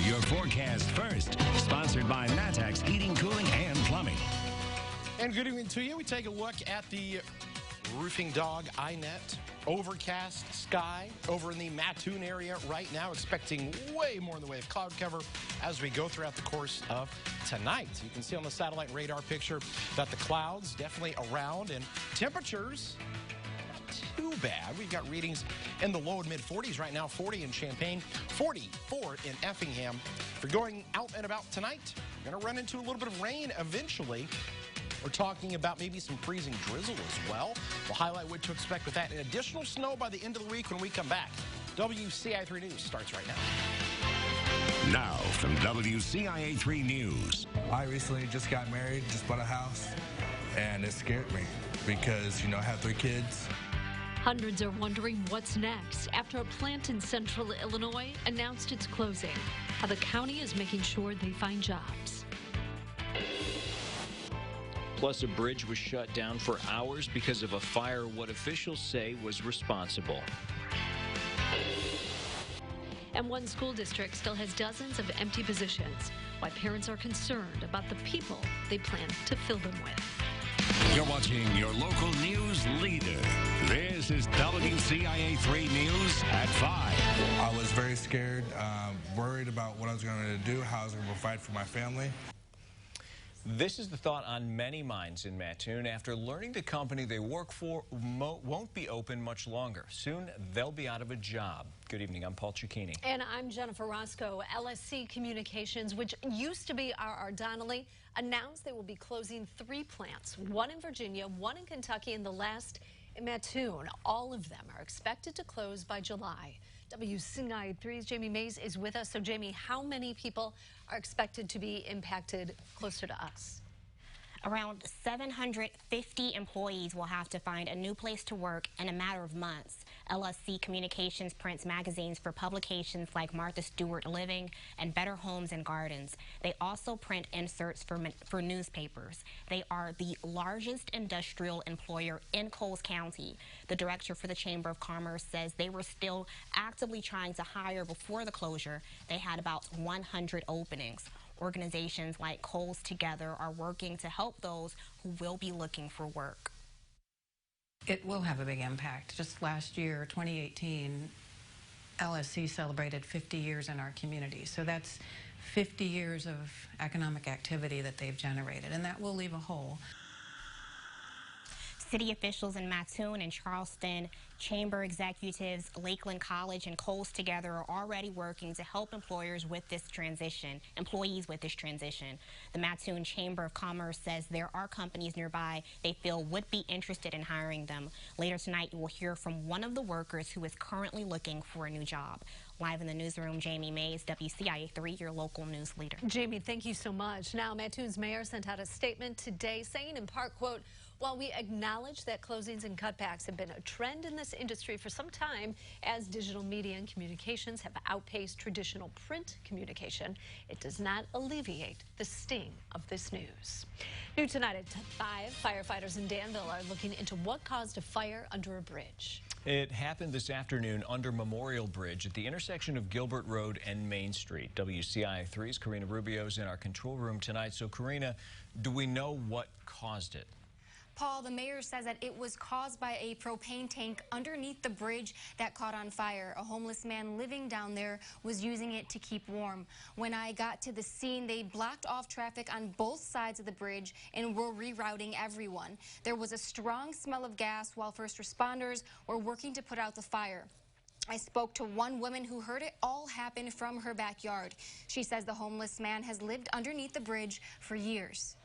your forecast first. Sponsored by Matex Heating, Cooling, and Plumbing. And good evening to you. We take a look at the Roofing Dog iNet. Overcast sky over in the Mattoon area right now. Expecting way more in the way of cloud cover as we go throughout the course of tonight. You can see on the satellite radar picture that the clouds definitely around and temperatures not too bad. We've got readings in the low and mid 40s right now. 40 in Champaign, 44 in Effingham. If you're going out and about tonight, you're going to run into a little bit of rain eventually. We're talking about maybe some freezing drizzle as well. We'll highlight what to expect with that and additional snow by the end of the week when we come back. WCIA 3 News starts right now. Now from WCIA 3 News. I recently just got married, just bought a house, and it scared me because, I have 3 kids. Hundreds are wondering what's next after a plant in central Illinois announced its closing. How the county is making sure they find jobs. Plus, a bridge was shut down for hours because of a fire what officials say was responsible. And one school district still has dozens of empty positions. Why parents are concerned about the people they plan to fill them with. You're watching your local news leader. This is WCIA 3 News at 5. I was very scared, worried about what I was going to do, how I was going to provide for my family. This is the thought on many minds in Mattoon after learning the company they work for won't be open much longer. Soon, they'll be out of a job. Good evening. I'm Paul Cicchini. And I'm Jennifer Roscoe. LSC Communications, which used to be R.R. Donnelly, announced they will be closing 3 plants, one in Virginia, one in Kentucky, and the last in Mattoon. All of them are expected to close by July. WCIA 3's Jamie Mays is with us. So, Jamie, how many people are expected to be impacted closer to us? Around 750 employees will have to find a new place to work in a matter of months. LSC Communications prints magazines for publications like Martha Stewart Living and Better Homes and Gardens. They also print inserts for newspapers. They are the largest industrial employer in Coles County. The director for the Chamber of Commerce says they were still actively trying to hire before the closure. They had about 100 openings. Organizations like Coles Together are working to help those who will be looking for work. It will have a big impact. Just last year, 2018, LSC celebrated 50 years in our community. So that's 50 years of economic activity that they've generated, and that will leave a hole. City officials in Mattoon and Charleston, chamber executives, Lakeland College, and Coles Together are already working to help employees with this transition. The Mattoon Chamber of Commerce says there are companies nearby they feel would be interested in hiring them. Later tonight, you will hear from one of the workers who is currently looking for a new job. Live in the newsroom, Jamie Mays, WCIA 3, your local news leader. Jamie, thank you so much. Now, Mattoon's mayor sent out a statement today saying, in part, quote, "While we acknowledge that closings and cutbacks have been a trend in this industry for some time, as digital media and communications have outpaced traditional print communication, it does not alleviate the sting of this news." New tonight at 5, firefighters in Danville are looking into what caused a fire under a bridge. It happened this afternoon under Memorial Bridge at the intersection of Gilbert Road and Main Street. WCIA 3's Karina Rubio's in our control room tonight. So, Karina, do we know what caused it? Paul, the mayor says that it was caused by a propane tank underneath the bridge that caught on fire. A homeless man living down there was using it to keep warm. When I got to the scene, they blocked off traffic on both sides of the bridge and were rerouting everyone. There was a strong smell of gas while first responders were working to put out the fire. I spoke to one woman who heard it all happen from her backyard. She says the homeless man has lived underneath the bridge for years.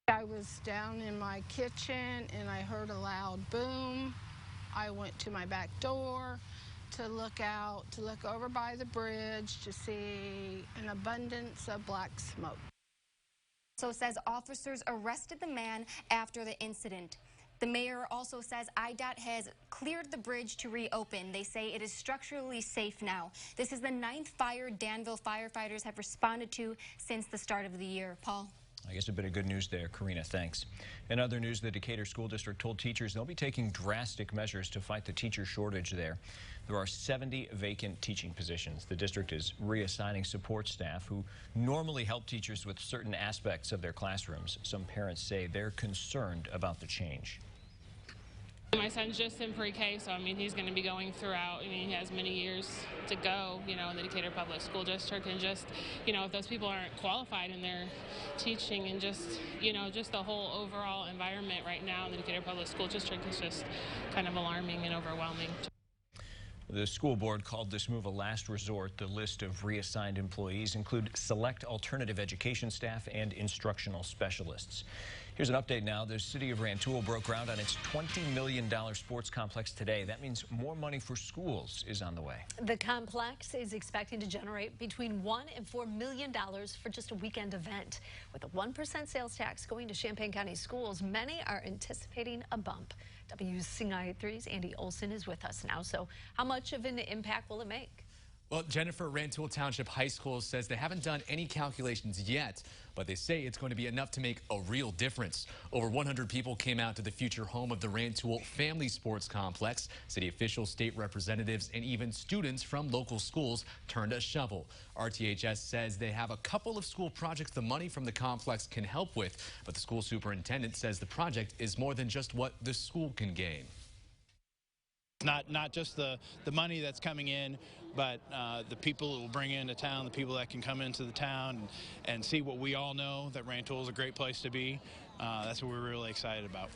I was down in my kitchen and I heard a loud boom. I went to my back door to look out, to look over by the bridge to see an abundance of black smoke. So says officers arrested the man after the incident. The mayor also says IDOT has cleared the bridge to reopen. They say it is structurally safe now. This is the 9th fire Danville firefighters have responded to since the start of the year. Paul? I guess a bit of good news there, Karina. Thanks. In other news, the Decatur School District told teachers they'll be taking drastic measures to fight the teacher shortage there. There are 70 vacant teaching positions. The district is reassigning support staff who normally help teachers with certain aspects of their classrooms. Some parents say they're concerned about the change. My son's just in pre-K, so I mean he's going to be going throughout. I mean he has many years to go, in the Decatur Public School District, and just, if those people aren't qualified in their teaching, and just, just the whole overall environment right now in the Decatur Public School District is just kind of alarming and overwhelming. The school board called this move a last resort. The list of reassigned employees include select alternative education staff and instructional specialists. Here's an update now. The city of Rantoul broke ground on its $20 million sports complex today. That means more money for schools is on the way. The complex is expecting to generate between $1 and $4 million for just a weekend event. With a 1% sales tax going to Champaign County schools, many are anticipating a bump. WCIA 3's Andy Olson is with us now. So how much of an impact will it make? Well, Jennifer, Rantoul Township High School says they haven't done any calculations yet, but they say it's going to be enough to make a real difference. Over 100 people came out to the future home of the Rantoul Family Sports Complex. City officials, state representatives, and even students from local schools turned a shovel. RTHS says they have a couple of school projects the money from the complex can help with, but the school superintendent says the project is more than just what the school can gain. Not just the money that's coming in, but the people that will bring into town, the people that can come into the town and see what we all know, that Rantoul is a great place to be. That's what we're really excited about.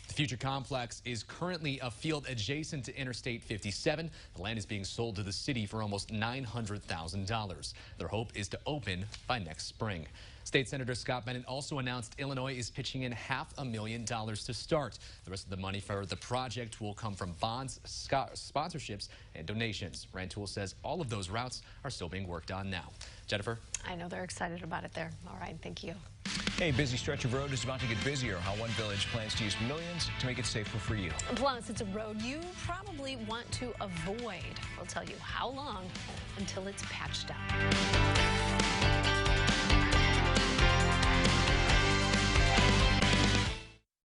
The future complex is currently a field adjacent to Interstate 57. The land is being sold to the city for almost $900,000. Their hope is to open by next spring. State Senator Scott Bennett also announced Illinois is pitching in $500,000 to start. The rest of the money for the project will come from bonds, sponsorships, and donations. Rantoul says all of those routes are still being worked on now. Jennifer? I know they're excited about it there. All right, thank you. A busy stretch of road is about to get busier. How one village plans to use millions to make it safer for you. Plus, it's a road you probably want to avoid. We'll tell you how long until it's patched out.